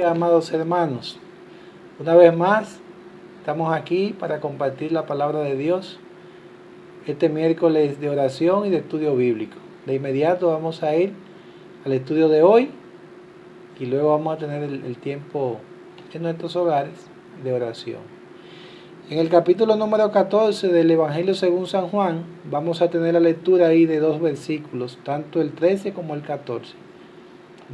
Amados hermanos, una vez más estamos aquí para compartir la palabra de Dios este miércoles de oración y de estudio bíblico. De inmediato vamos a ir al estudio de hoy y luego vamos a tener el tiempo en nuestros hogares de oración. En el capítulo número 14 del Evangelio según San Juan vamos a tener la lectura ahí de dos versículos, tanto el 13 como el 14.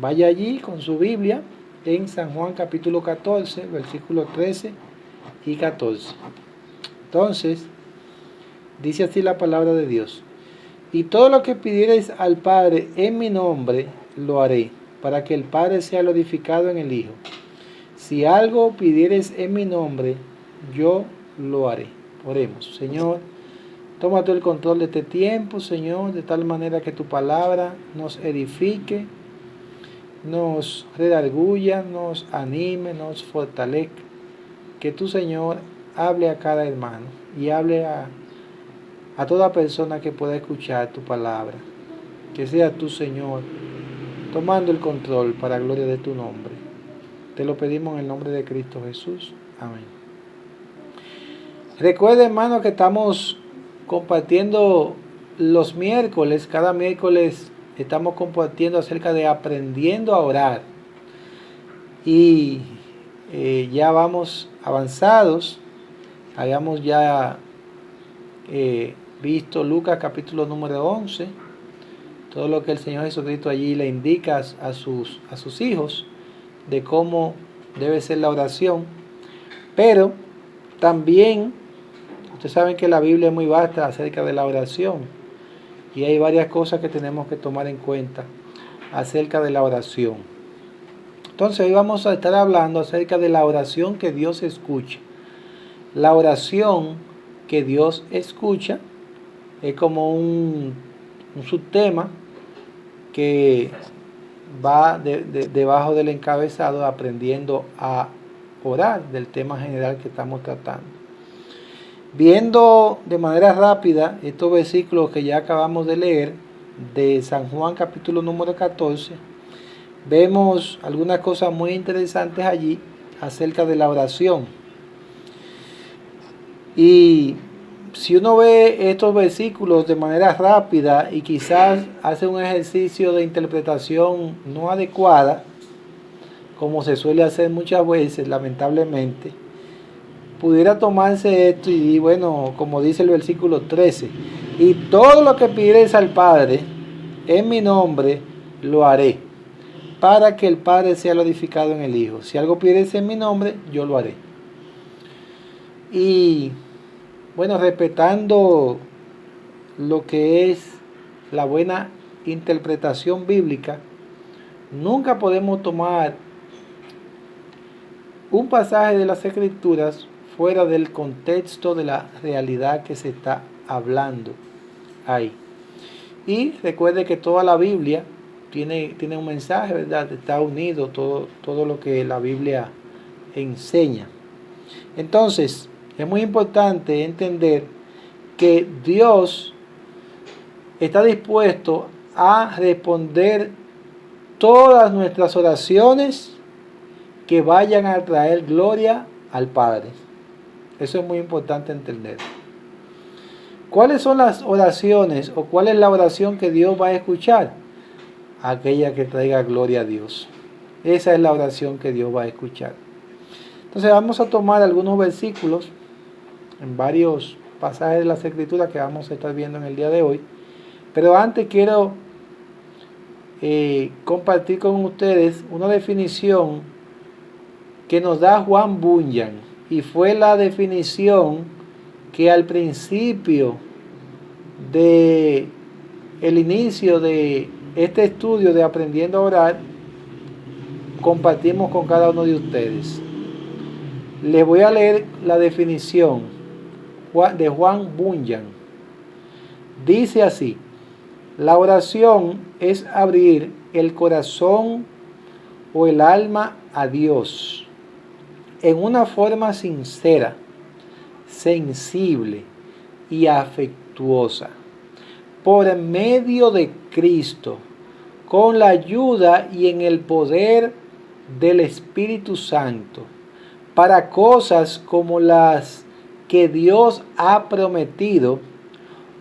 Vaya allí con su Biblia en San Juan capítulo 14, versículos 13 y 14. Entonces, dice así la palabra de Dios: y todo lo que pidiereis al Padre en mi nombre, lo haré, para que el Padre sea glorificado en el Hijo. Si algo pidiereis en mi nombre, yo lo haré. Oremos. Señor, toma tú el control de este tiempo, Señor, de tal manera que tu palabra nos edifique, nos redarguya, nos anime, nos fortalezca. Que tú, Señor, hable a cada hermano y hable a toda persona que pueda escuchar tu palabra. Que sea tú, Señor, tomando el control para gloria de tu nombre. Te lo pedimos en el nombre de Cristo Jesús. Amén. Recuerda, hermano, que estamos compartiendo los miércoles, cada miércoles estamos compartiendo acerca de aprendiendo a orar. Y ya vamos avanzados. Habíamos ya visto Lucas capítulo número 11. Todo lo que el Señor Jesucristo allí le indica a sus hijos de cómo debe ser la oración. Pero también, ustedes saben que la Biblia es muy vasta acerca de la oración. Y hay varias cosas que tenemos que tomar en cuenta acerca de la oración. Entonces hoy vamos a estar hablando acerca de la oración que Dios escucha. La oración que Dios escucha es como un subtema que va debajo del encabezado aprendiendo a orar, del tema general que estamos tratando. Viendo de manera rápida estos versículos que ya acabamos de leer de San Juan capítulo número 14, vemos algunas cosas muy interesantes allí acerca de la oración. Y si uno ve estos versículos de manera rápida y quizás hace un ejercicio de interpretación no adecuada, como se suele hacer muchas veces, lamentablemente, pudiera tomarse esto y bueno, como dice el versículo 13, y todo lo que pidiereis al Padre en mi nombre, lo haré, para que el Padre sea glorificado en el Hijo. Si algo pidiereis en mi nombre, yo lo haré. Y bueno, respetando lo que es la buena interpretación bíblica, nunca podemos tomar un pasaje de las Escrituras fuera del contexto de la realidad que se está hablando ahí. Y recuerde que toda la Biblia tiene un mensaje, ¿verdad? Está unido todo lo que la Biblia enseña. Entonces, es muy importante entender que Dios está dispuesto a responder todas nuestras oraciones que vayan a traer gloria al Padre. Eso es muy importante entender. ¿Cuáles son las oraciones o cuál es la oración que Dios va a escuchar? Aquella que traiga gloria a Dios. Esa es la oración que Dios va a escuchar. Entonces vamos a tomar algunos versículos en varios pasajes de las Escrituras que vamos a estar viendo en el día de hoy. Pero antes quiero compartir con ustedes una definición que nos da Juan Bunyan. Y fue la definición que al principio de el inicio de este estudio de aprendiendo a orar compartimos con cada uno de ustedes. Les voy a leer la definición de Juan Bunyan. Dice así: la oración es abrir el corazón o el alma a Dios en una forma sincera, sensible y afectuosa, por medio de Cristo, con la ayuda y en el poder del Espíritu Santo para cosas como las que Dios ha prometido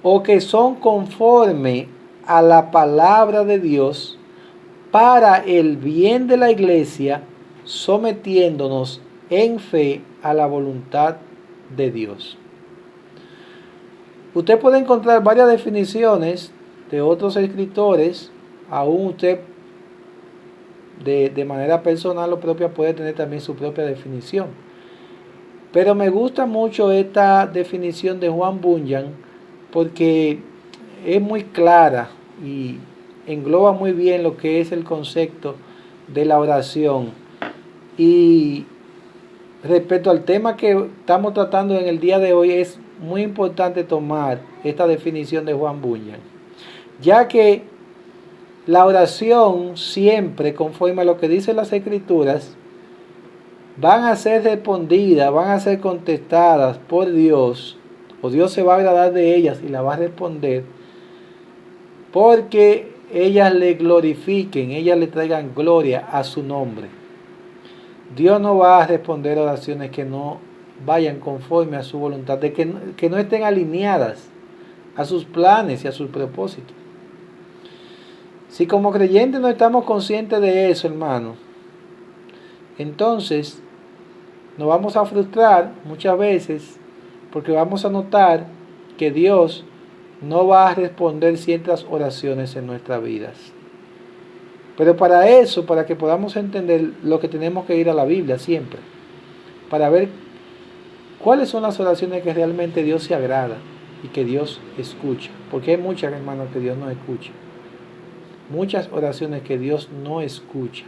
o que son conforme a la palabra de Dios para el bien de la iglesia, sometiéndonos en fe a la voluntad de Dios. Usted puede encontrar varias definiciones de otros escritores, aún usted de manera personal o propia puede tener también su propia definición. Pero me gusta mucho esta definición de Juan Bunyan porque es muy clara y engloba muy bien lo que es el concepto de la oración. Y respecto al tema que estamos tratando en el día de hoy, es muy importante tomar esta definición de Juan Bunyan, ya que la oración siempre, conforme a lo que dicen las Escrituras, van a ser respondidas, van a ser contestadas por Dios, o Dios se va a agradar de ellas y la va a responder, porque ellas le glorifiquen, ellas le traigan gloria a su nombre. Dios no va a responder oraciones que no vayan conforme a su voluntad, de que no estén alineadas a sus planes y a sus propósitos. Si como creyentes no estamos conscientes de eso, hermano, entonces nos vamos a frustrar muchas veces porque vamos a notar que Dios no va a responder ciertas oraciones en nuestras vidas. Pero para eso, para que podamos entender, lo que tenemos que ir a la Biblia siempre, para ver cuáles son las oraciones que realmente Dios se agrada y que Dios escucha. Porque hay muchas, hermanos, que Dios no escucha. Muchas oraciones que Dios no escucha.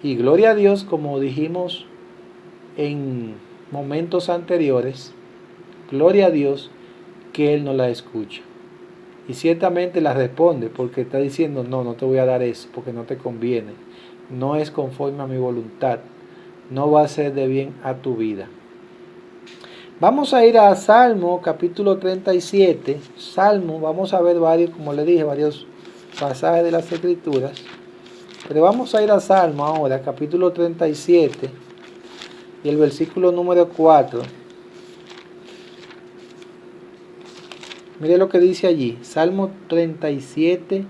Y gloria a Dios, como dijimos en momentos anteriores, gloria a Dios que Él no la escucha. Y ciertamente la responde porque está diciendo, no te voy a dar eso porque no te conviene. No es conforme a mi voluntad. No va a ser de bien a tu vida. Vamos a ir a Salmo capítulo 37. Salmo, vamos a ver varios, como le dije, varios pasajes de las Escrituras. Pero vamos a ir a Salmo ahora, capítulo 37 y el versículo número 4. Mire lo que dice allí, Salmo 37,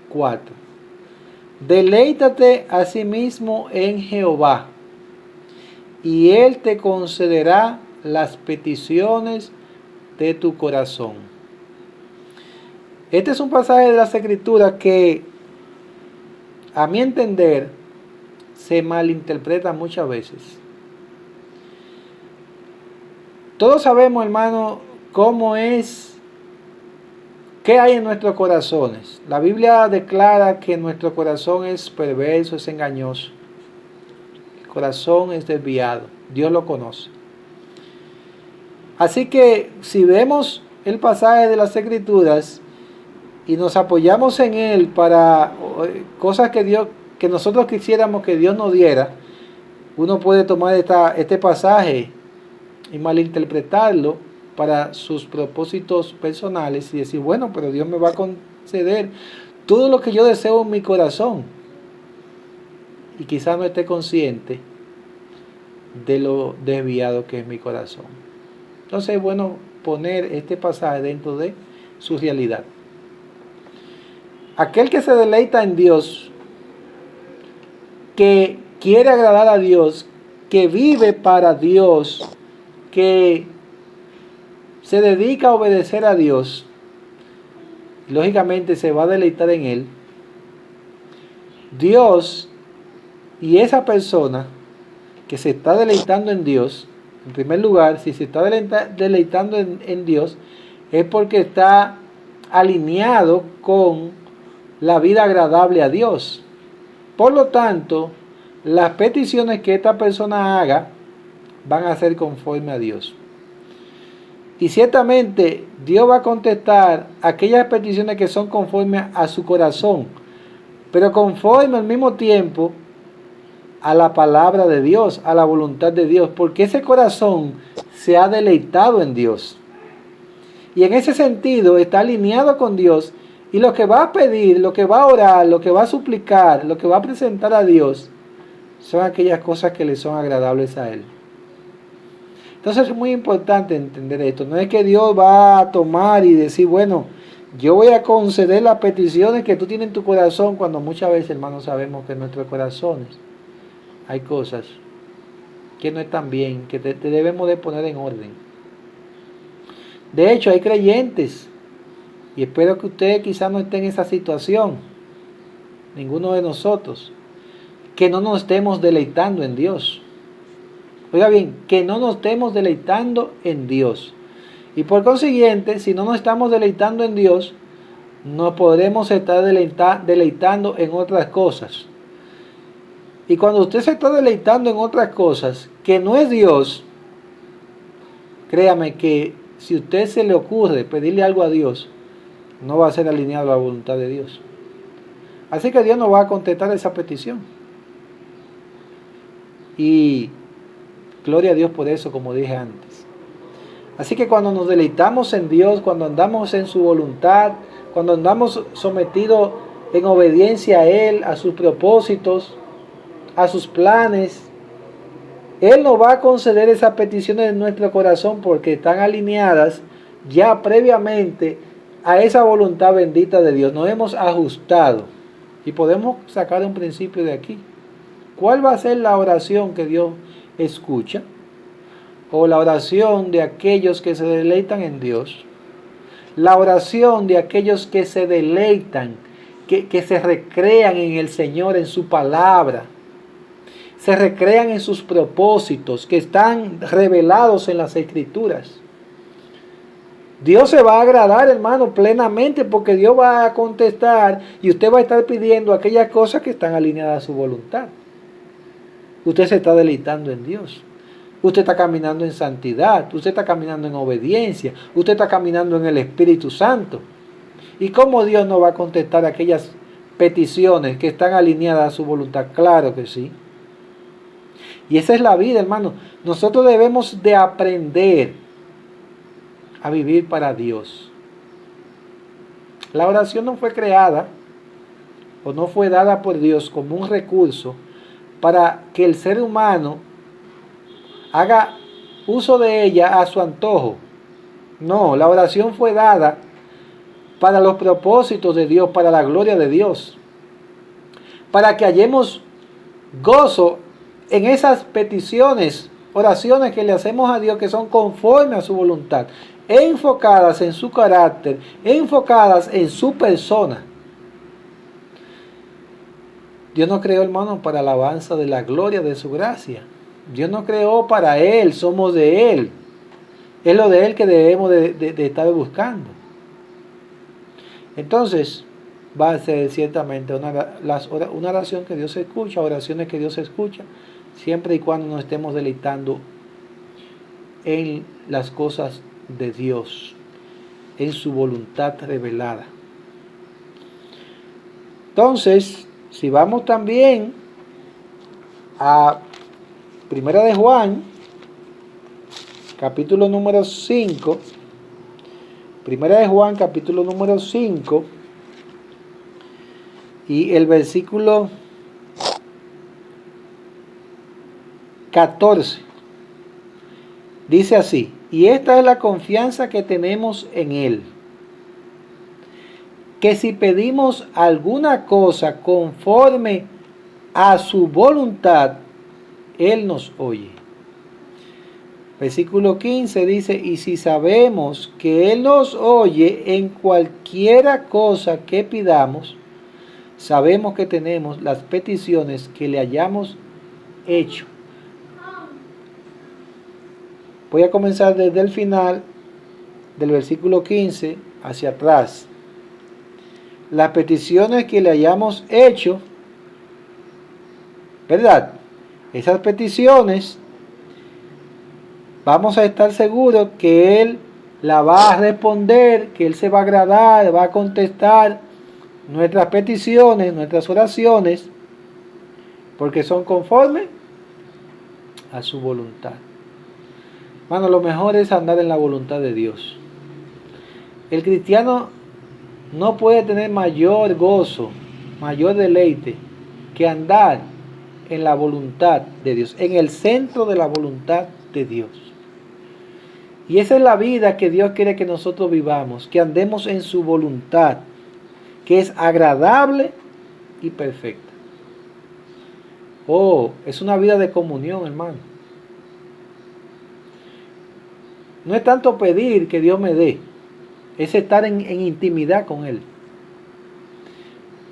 4. Deleítate a sí mismo en Jehová, y Él te concederá las peticiones de tu corazón. Este es un pasaje de las Escrituras que, a mi entender, se malinterpreta muchas veces. Todos sabemos, hermano, cómo es, qué hay en nuestros corazones. La Biblia declara que nuestro corazón es perverso, es engañoso. El corazón es desviado. Dios lo conoce. Así que si vemos el pasaje de las Escrituras y nos apoyamos en él para cosas que nosotros quisiéramos que Dios nos diera, uno puede tomar este pasaje y malinterpretarlo para sus propósitos personales y decir, bueno, pero Dios me va a conceder todo lo que yo deseo en mi corazón. Y quizás no esté consciente de lo desviado que es mi corazón. Entonces es bueno poner este pasaje dentro de su realidad. Aquel que se deleita en Dios, que quiere agradar a Dios, que vive para Dios, que se dedica a obedecer a Dios, lógicamente se va a deleitar en Él. Dios y esa persona que se está deleitando en Dios, en primer lugar, si se está deleitando en Dios, es porque está alineado con la vida agradable a Dios. Por lo tanto, las peticiones que esta persona haga van a ser conforme a Dios. Y ciertamente Dios va a contestar aquellas peticiones que son conforme a su corazón, pero conforme al mismo tiempo a la palabra de Dios, a la voluntad de Dios, porque ese corazón se ha deleitado en Dios. Y en ese sentido está alineado con Dios Y lo que va a pedir, lo que va a orar, lo que va a suplicar, lo que va a presentar a Dios, son aquellas cosas que le son agradables a Él. Entonces es muy importante entender esto. No es que Dios va a tomar y decir, bueno, yo voy a conceder las peticiones que tú tienes en tu corazón, cuando muchas veces, hermanos, sabemos que en nuestros corazones hay cosas que no están bien, que te debemos de poner en orden. De hecho, hay creyentes, y espero que usted quizás no esté en esa situación, ninguno de nosotros, que no nos estemos deleitando en Dios. Oiga bien, que no nos estemos deleitando en Dios. Y por consiguiente, si no nos estamos deleitando en Dios, no podremos estar deleitando en otras cosas. Y cuando usted se está deleitando en otras cosas que no es Dios, créame que si a usted se le ocurre pedirle algo a Dios, no va a ser alineado a la voluntad de Dios. Así que Dios no va a contestar esa petición. Y gloria a Dios por eso, como dije antes. Así que cuando nos deleitamos en Dios, cuando andamos en su voluntad, cuando andamos sometidos en obediencia a Él, a sus propósitos, a sus planes, Él nos va a conceder esas peticiones en nuestro corazón porque están alineadas ya previamente a esa voluntad bendita de Dios. Nos hemos ajustado y podemos sacar un principio de aquí. ¿Cuál va a ser la oración que Dios escucha? O la oración de aquellos que se deleitan en Dios. La oración de aquellos que se deleitan, que se recrean en el Señor, en su palabra. Se recrean en sus propósitos, que están revelados en las Escrituras. Dios se va a agradar, hermano, plenamente, porque Dios va a contestar y usted va a estar pidiendo aquellas cosas que están alineadas a su voluntad. Usted se está deleitando en Dios. Usted está caminando en santidad. Usted está caminando en obediencia. Usted está caminando en el Espíritu Santo. ¿Y cómo Dios no va a contestar aquellas peticiones que están alineadas a su voluntad? Claro que sí. Y esa es la vida, hermano. Nosotros debemos de aprender a vivir para Dios. La oración no fue creada o no fue dada por Dios como un recurso para que el ser humano haga uso de ella a su antojo. No, la oración fue dada para los propósitos de Dios, para la gloria de Dios, para que hallemos gozo en esas peticiones, oraciones que le hacemos a Dios, que son conformes a su voluntad, enfocadas en su carácter, enfocadas en su persona. Dios no creó, hermano, para alabanza de la gloria de su gracia. Dios no creó para Él, somos de Él. Es lo de Él que debemos de estar buscando. Entonces, va a ser ciertamente una oración que Dios escucha, oraciones que Dios escucha, siempre y cuando nos estemos deleitando en las cosas de Dios, en su voluntad revelada. Entonces, si vamos también a Primera de Juan, capítulo número 5, Primera de Juan, capítulo número 5, y el versículo 14, dice así: y esta es la confianza que tenemos en Él, que si pedimos alguna cosa conforme a su voluntad, Él nos oye. Versículo 15 dice: y si sabemos que Él nos oye en cualquiera cosa que pidamos, sabemos que tenemos las peticiones que le hayamos hecho. Voy a comenzar desde el final del versículo 15 hacia atrás. Las peticiones que le hayamos hecho, ¿verdad? Esas peticiones, vamos a estar seguros que Él la va a responder, que Él se va a agradar, va a contestar nuestras peticiones, nuestras oraciones, porque son conformes a su voluntad. Hermano, lo mejor es andar en la voluntad de Dios. El cristiano no puede tener mayor gozo, mayor deleite que andar en la voluntad de Dios, en el centro de la voluntad de Dios. Y esa es la vida que Dios quiere que nosotros vivamos, que andemos en su voluntad, que es agradable y perfecta. Oh, es una vida de comunión, hermano. No es tanto pedir que Dios me dé, es estar en intimidad con Él.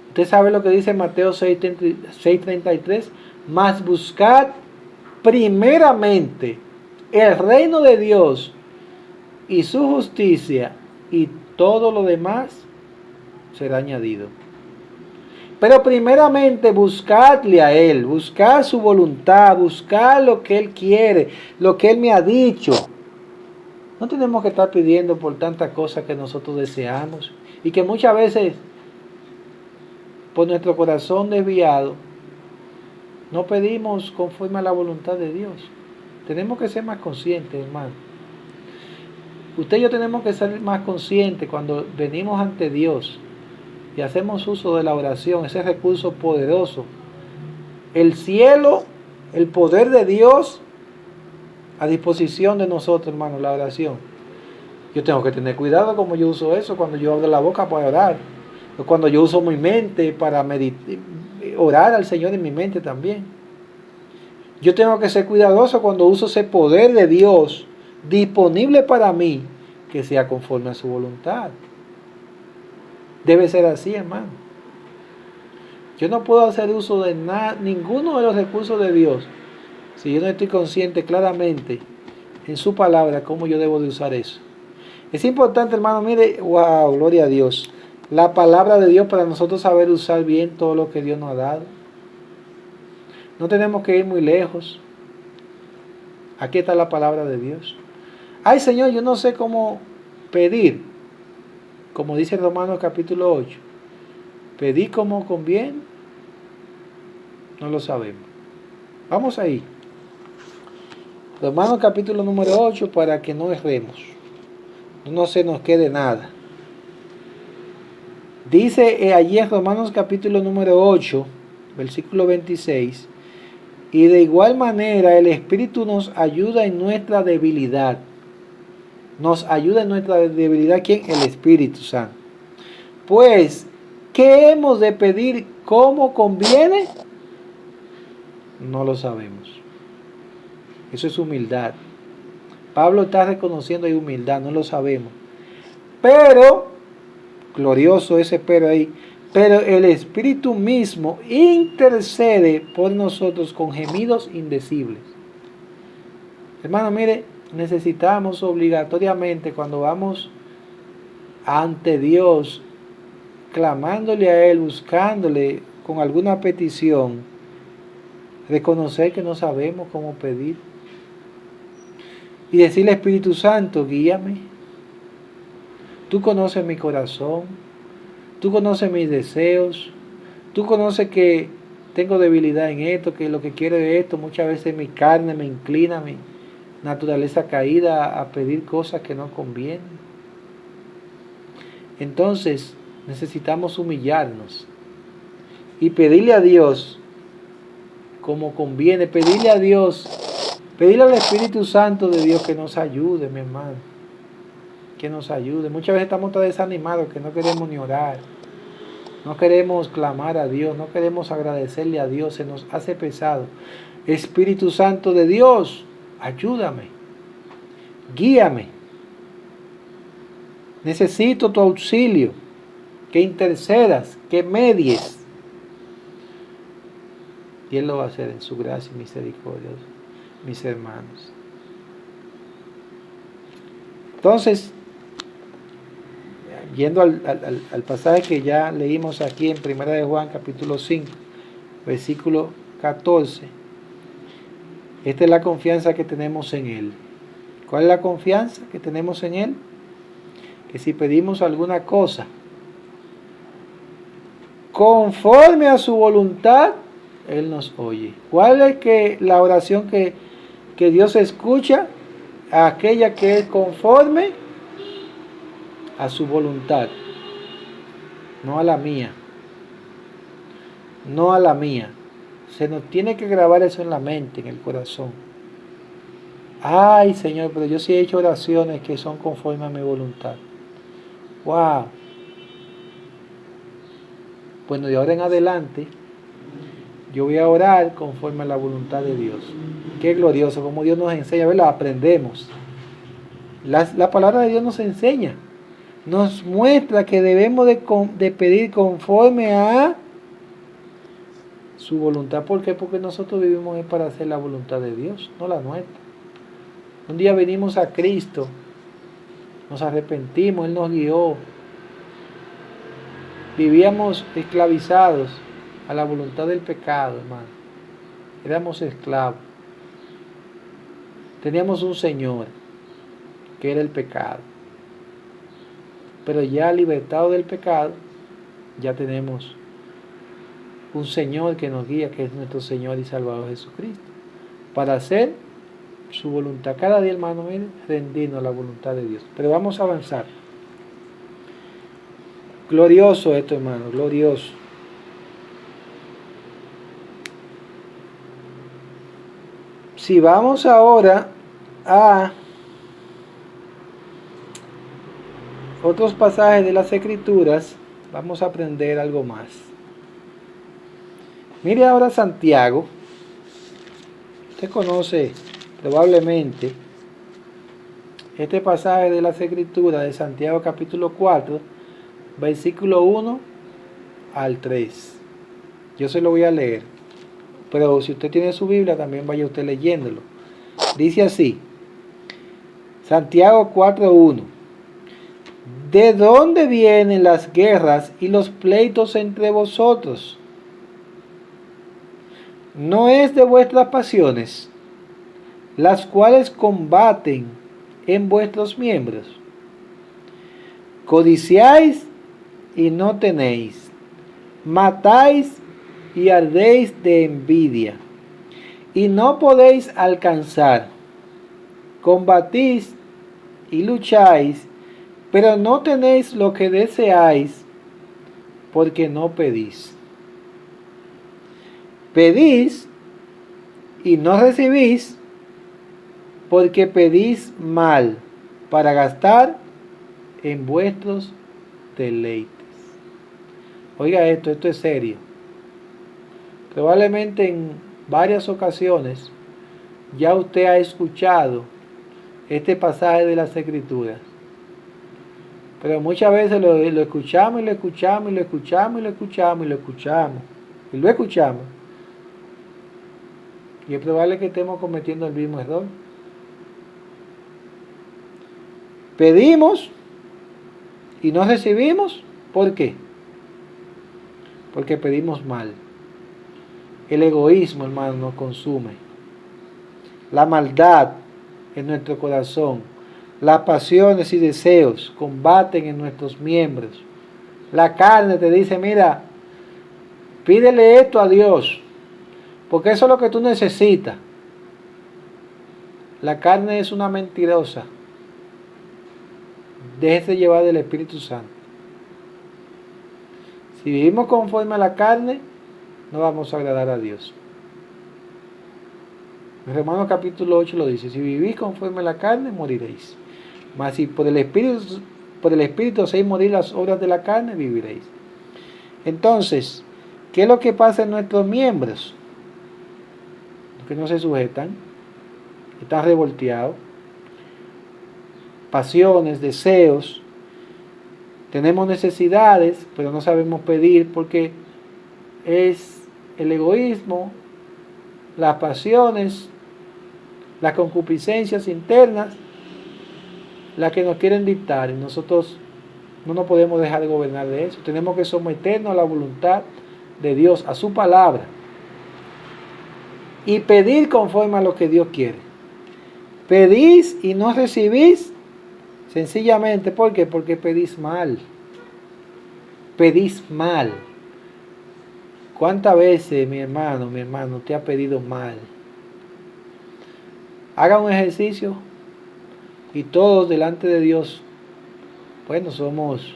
Usted sabe lo que dice Mateo 6:33, mas buscad primeramente el reino de Dios y su justicia, y todo lo demás será añadido. Pero primeramente buscadle a Él, buscar su voluntad, buscar lo que Él quiere, lo que Él me ha dicho. No tenemos que estar pidiendo por tantas cosas que nosotros deseamos y que muchas veces por nuestro corazón desviado no pedimos conforme a la voluntad de Dios. Tenemos que ser más conscientes, hermano. Usted y yo tenemos que ser más conscientes cuando venimos ante Dios y hacemos uso de la oración, ese recurso poderoso. El cielo, el poder de Dios a disposición de nosotros, hermano, la oración. Yo tengo que tener cuidado como yo uso eso cuando yo abro la boca para orar, o cuando yo uso mi mente para orar al Señor en mi mente también. Yo tengo que ser cuidadoso cuando uso ese poder de Dios disponible para mí, que sea conforme a su voluntad. Debe ser así, hermano. Yo no puedo hacer uso de ninguno de los recursos de Dios si yo no estoy consciente claramente en su palabra cómo yo debo de usar eso. Es importante, hermano, mire, wow, gloria a Dios. La palabra de Dios para nosotros saber usar bien todo lo que Dios nos ha dado. No tenemos que ir muy lejos. Aquí está la palabra de Dios. Ay, Señor, yo no sé cómo pedir. Como dice Romanos capítulo 8. Pedir como conviene. No lo sabemos. Vamos ahí. Romanos capítulo número 8 para que no erremos. No se nos quede nada. Dice allí en Romanos capítulo número 8, versículo 26. Y de igual manera el Espíritu nos ayuda en nuestra debilidad. Nos ayuda en nuestra debilidad. ¿Quién? El Espíritu Santo. Pues, ¿qué hemos de pedir como conviene? No lo sabemos. Eso es humildad. Pablo está reconociendo ahí humildad, no lo sabemos. Pero, glorioso ese pero ahí, pero el Espíritu mismo intercede por nosotros con gemidos indecibles. Hermano, mire, necesitamos obligatoriamente cuando vamos ante Dios, clamándole a Él, buscándole con alguna petición, reconocer que no sabemos cómo pedir y decirle: Espíritu Santo, guíame. Tú conoces mi corazón, tú conoces mis deseos, tú conoces que tengo debilidad en esto, que lo que quiero es esto. Muchas veces mi carne me inclina, mi naturaleza caída a pedir cosas que no convienen. Entonces necesitamos humillarnos y pedirle a Dios como conviene, pedirle a Dios, pedirle al Espíritu Santo de Dios que nos ayude, mi hermano, que nos ayude. Muchas veces estamos tan desanimados que no queremos ni orar, no queremos clamar a Dios, no queremos agradecerle a Dios, se nos hace pesado. Espíritu Santo de Dios, ayúdame, guíame. Necesito tu auxilio, que intercedas, que medies. Y Él lo va a hacer en su gracia y misericordia, mis hermanos. Entonces, yendo al pasaje que ya leímos aquí en 1 de Juan capítulo 5, versículo 14. Esta es la confianza que tenemos en Él. ¿Cuál es la confianza que tenemos en Él? Que si pedimos alguna cosa conforme a su voluntad, Él nos oye. ¿Cuál es la oración que Dios escucha? Aquella que es conforme a su voluntad. no a la mía, no a la mía. Se nos tiene que grabar eso en la mente, en el corazón. Ay, Señor, pero yo sí he hecho oraciones que son conforme a mi voluntad. Wow. Bueno, de ahora en adelante, yo voy a orar conforme a la voluntad de Dios. Qué glorioso, como Dios nos enseña, ¿verdad? Aprendemos. La palabra de Dios nos enseña, nos muestra que debemos de pedir conforme a su voluntad. ¿Por qué? Porque nosotros vivimos para hacer la voluntad de Dios, no la nuestra. Un día venimos a Cristo, nos arrepentimos, Él nos guió. Vivíamos esclavizados a la voluntad del pecado, hermano. Éramos esclavos. Teníamos un Señor, que era el pecado. Pero ya libertados del pecado, ya tenemos un Señor que nos guía, que es nuestro Señor y Salvador Jesucristo, para hacer su voluntad. Cada día, hermano, miren, rendirnos a la voluntad de Dios. Pero vamos a avanzar. Glorioso esto, hermano, glorioso. Si vamos ahora a otros pasajes de las Escrituras, vamos a aprender algo más. Mire ahora Santiago. Usted conoce probablemente este pasaje de las Escrituras de Santiago capítulo 4, versículo 1 al 3. Yo se lo voy a leer, pero si usted tiene su Biblia también vaya usted leyéndolo. Dice así, Santiago 4:1: ¿De dónde vienen las guerras y los pleitos entre vosotros? ¿No es de vuestras pasiones, las cuales combaten en vuestros miembros? Codiciáis y no tenéis, matáis y ardéis de envidia, y no podéis alcanzar, combatís y lucháis, pero no tenéis lo que deseáis, porque no pedís. Pedís y no recibís, porque pedís mal, para gastar en vuestros deleites. Oiga esto es serio. Probablemente en varias ocasiones ya usted ha escuchado este pasaje de las Escrituras, pero muchas veces lo escuchamos y lo escuchamos y lo escuchamos y lo escuchamos y lo escuchamos y lo escuchamos, y es probable que estemos cometiendo el mismo error. Pedimos y no recibimos. ¿Por qué? Porque pedimos mal. El egoísmo, hermano, nos consume. La maldad en nuestro corazón, las pasiones y deseos combaten en nuestros miembros. La carne te dice, mira, pídele esto a Dios, porque eso es lo que tú necesitas. La carne es una mentirosa. Déjese llevar del Espíritu Santo. Si vivimos conforme a la carne, no vamos a agradar a Dios. En Romanos capítulo 8 lo dice: si vivís conforme a la carne, moriréis. Mas si por el Espíritu hacéis morir las obras de la carne, viviréis. Entonces, ¿qué es lo que pasa en nuestros miembros? Los que no se sujetan, están revolteados, pasiones, deseos, tenemos necesidades, pero no sabemos pedir, porque es el egoísmo, las pasiones, las concupiscencias internas las que nos quieren dictar, y nosotros no nos podemos dejar de gobernar de eso. Tenemos que someternos a la voluntad de Dios, a su palabra, y pedir conforme a lo que Dios quiere. Pedís y no recibís, sencillamente, ¿por qué? Porque pedís mal. Pedís mal. ¿Cuántas veces, mi hermano, te ha pedido mal? Haga un ejercicio y todos delante de Dios, bueno, somos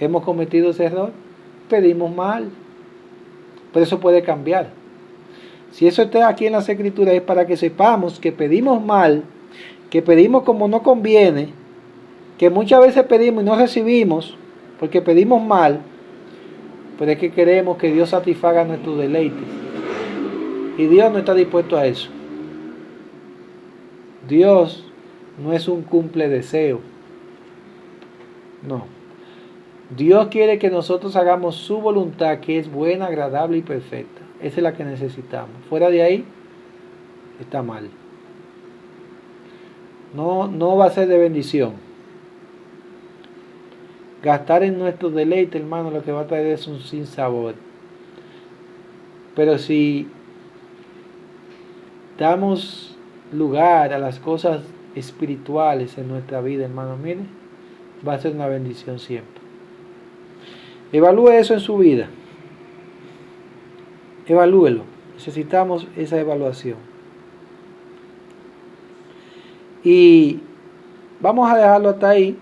hemos cometido ese error, pedimos mal. Pero eso puede cambiar. Si eso está aquí en las Escrituras es para que sepamos que pedimos mal, que pedimos como no conviene, que muchas veces pedimos y no recibimos porque pedimos mal, pero es que queremos que Dios satisfaga nuestros deleites. Y Dios no está dispuesto a eso. Dios no es un cumple deseo. No. Dios quiere que nosotros hagamos su voluntad, que es buena, agradable y perfecta. Esa es la que necesitamos. Fuera de ahí, está mal. No va a ser de bendición. Gastar en nuestro deleite, hermano, lo que va a traer es un sinsabor. Pero si damos lugar a las cosas espirituales en nuestra vida, hermano, mire, va a ser una bendición siempre. Evalúe eso en su vida. Evalúelo. Necesitamos esa evaluación. Y vamos a dejarlo hasta ahí.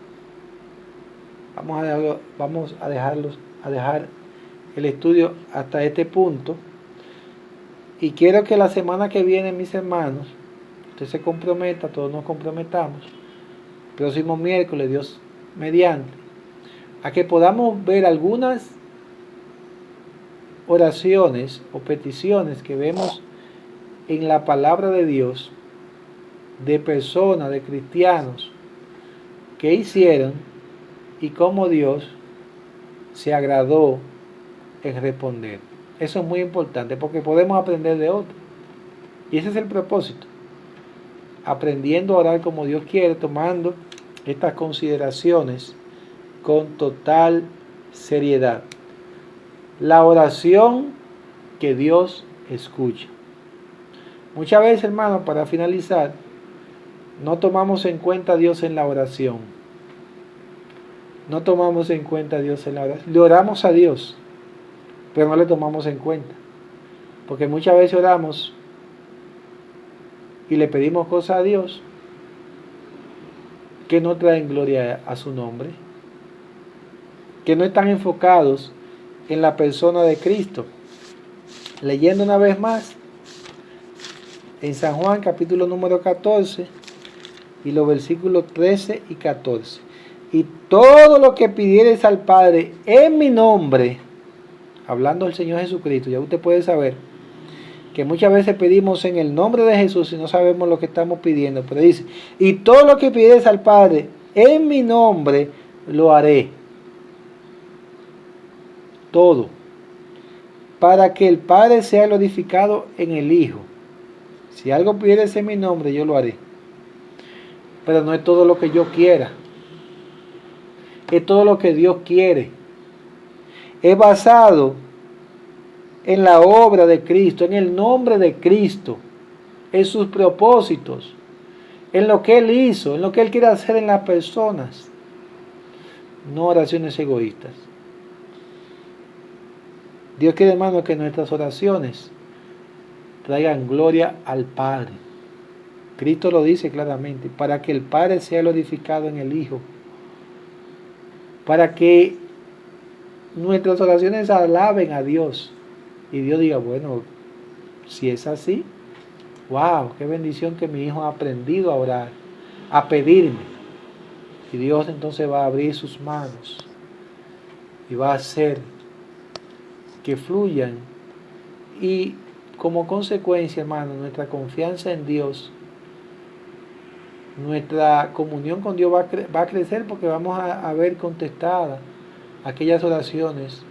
Vamos a dejar el estudio hasta este punto. Y quiero que la semana que viene, mis hermanos, usted se comprometa, todos nos comprometamos, próximo miércoles, Dios mediante, a que podamos ver algunas oraciones o peticiones que vemos en la palabra de Dios, de personas, de cristianos, que hicieron y cómo Dios se agradó en responder. Eso es muy importante porque podemos aprender de otros. Y ese es el propósito. Aprendiendo a orar como Dios quiere, tomando estas consideraciones con total seriedad. La oración que Dios escucha. Muchas veces, hermanos, para finalizar, no tomamos en cuenta a Dios en la oración. No tomamos en cuenta a Dios en la oración. Le oramos a Dios, pero no le tomamos en cuenta. Porque muchas veces oramos y le pedimos cosas a Dios que no traen gloria a su nombre, que no están enfocados en la persona de Cristo. Leyendo una vez más en San Juan capítulo número 14 y los versículos 13 y 14. Y todo lo que pidiereis al Padre en mi nombre, hablando del Señor Jesucristo, ya usted puede saber que muchas veces pedimos en el nombre de Jesús y no sabemos lo que estamos pidiendo, pero dice, y todo lo que pidiereis al Padre en mi nombre, lo haré. Todo. Para que el Padre sea glorificado en el Hijo. Si algo pidieres en mi nombre, yo lo haré. Pero no es todo lo que yo quiera. Es todo lo que Dios quiere. Es basado en la obra de Cristo, en el nombre de Cristo, en sus propósitos, en lo que Él hizo, en lo que Él quiere hacer en las personas. No oraciones egoístas. Dios quiere, hermano, que nuestras oraciones traigan gloria al Padre. Cristo lo dice claramente, para que el Padre sea glorificado en el Hijo. Para que nuestras oraciones alaben a Dios. Y Dios diga, bueno, si es así, wow, qué bendición que mi hijo ha aprendido a orar, a pedirme. Y Dios entonces va a abrir sus manos y va a hacer que fluyan. Y como consecuencia, hermano, nuestra confianza en Dios, nuestra comunión con Dios va a crecer porque vamos a ver contestadas aquellas oraciones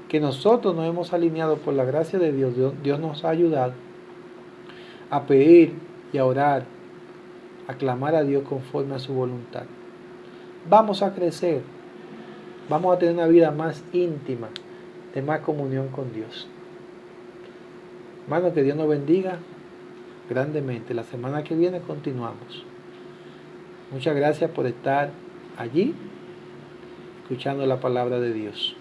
que nosotros nos hemos alineado por la gracia de Dios. Dios nos ha ayudado a pedir y a orar, a clamar a Dios conforme a su voluntad. Vamos a crecer, vamos a tener una vida más íntima, de más comunión con Dios. Hermano, que Dios nos bendiga grandemente. La semana que viene continuamos. Muchas gracias por estar allí, escuchando la palabra de Dios.